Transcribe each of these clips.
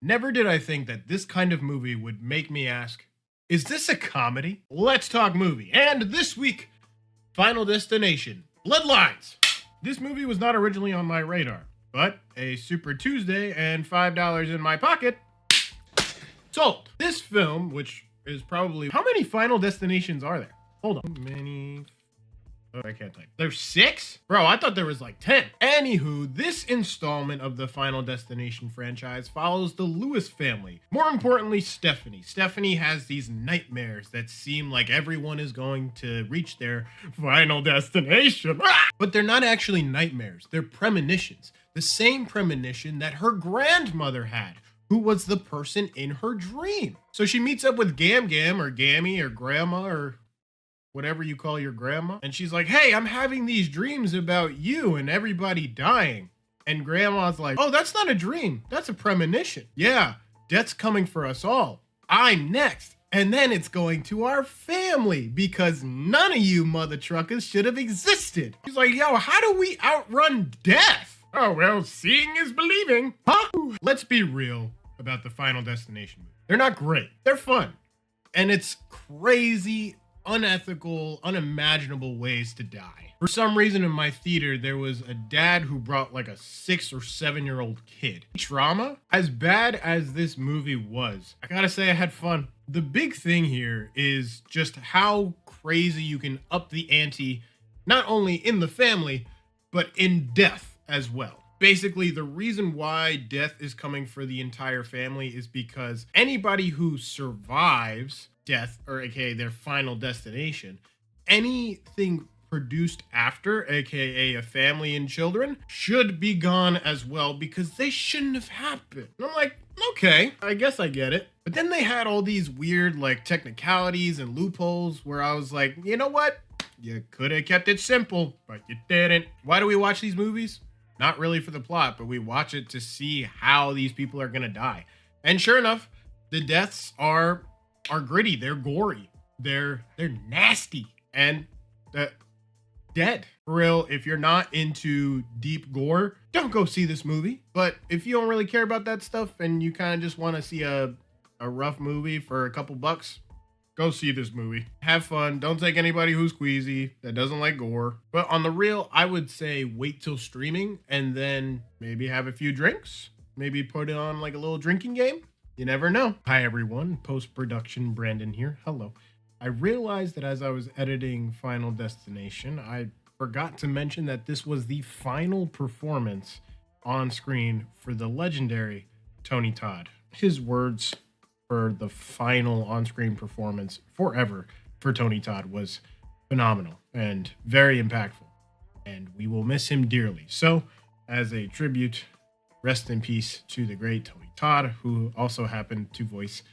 Never did I think that this kind of movie would make me ask, is this a comedy? Let's talk movie. And this week, Final Destination, Bloodlines. This movie was not originally on my radar, but a Super Tuesday and $5 in my pocket sold. This film, which is probably, how many Final Destinations are there? Hold on. Many. Oh, I can't type. There's 6? Bro, I thought there was like 10. Anywho, this installment of the Final Destination franchise follows the Lewis family. More importantly, Stephanie. Stephanie has these nightmares that seem like everyone is going to reach their final destination. But they're not actually nightmares. They're premonitions. The same premonition that her grandmother had, who was the person in her dream. So she meets up with Gam Gam or Gammy or Grandma or whatever you call your grandma. And she's like, hey, I'm having these dreams about you and everybody dying. And Grandma's like, oh, that's not a dream. That's a premonition. Yeah, death's coming for us all. I'm next. And then it's going to our family because none of you mother truckers should have existed. She's like, yo, how do we outrun death? Oh, well, seeing is believing. Huh? Let's be real about the Final Destination movie. They're not great. They're fun. And it's crazy, unethical, unimaginable ways to die. For some reason in my theater, there was a dad who brought like a 6 or 7-year-old kid. Trauma? As bad as this movie was, I gotta say I had fun. The big thing here is just how crazy you can up the ante, not only in the family, but in death as well. Basically, the reason why death is coming for the entire family is because anybody who survives death, or aka their final destination, anything produced after, aka a family and children, should be gone as well because they shouldn't have happened. And I'm like, okay, I guess I get it. But then they had all these weird like technicalities and loopholes where I was like, you know what? You could have kept it simple, but you didn't. Why do we watch these movies? Not really for the plot, but we watch it to see how these people are gonna die. And sure enough, the deaths are gritty. They're gory. They're nasty and dead. For real, if you're not into deep gore, don't go see this movie. But if you don't really care about that stuff and you kind of just want to see a rough movie for a couple bucks, go see this movie. Have fun. Don't take anybody who's queasy, that doesn't like gore. But on the real, I would say wait till streaming and then maybe have a few drinks. Maybe put it on like a little drinking game. You never know. Hi everyone, post-production Brandon here. Hello. I realized that as I was editing Final Destination, I forgot to mention that this was the final performance on screen for the legendary Tony Todd. His words for the final on-screen performance forever for Tony Todd was phenomenal and very impactful, and we will miss him dearly. So, as a tribute, rest in peace to the great Tony Todd, who also happened to voice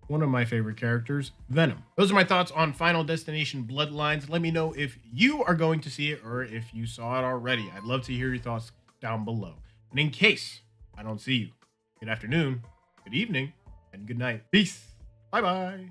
one of my favorite characters, Venom. Those are my thoughts on Final Destination Bloodlines. Let me know if you are going to see it or if you saw it already. I'd love to hear your thoughts down below. And in case I don't see you, good afternoon, good evening, and good night. Peace. Bye-bye.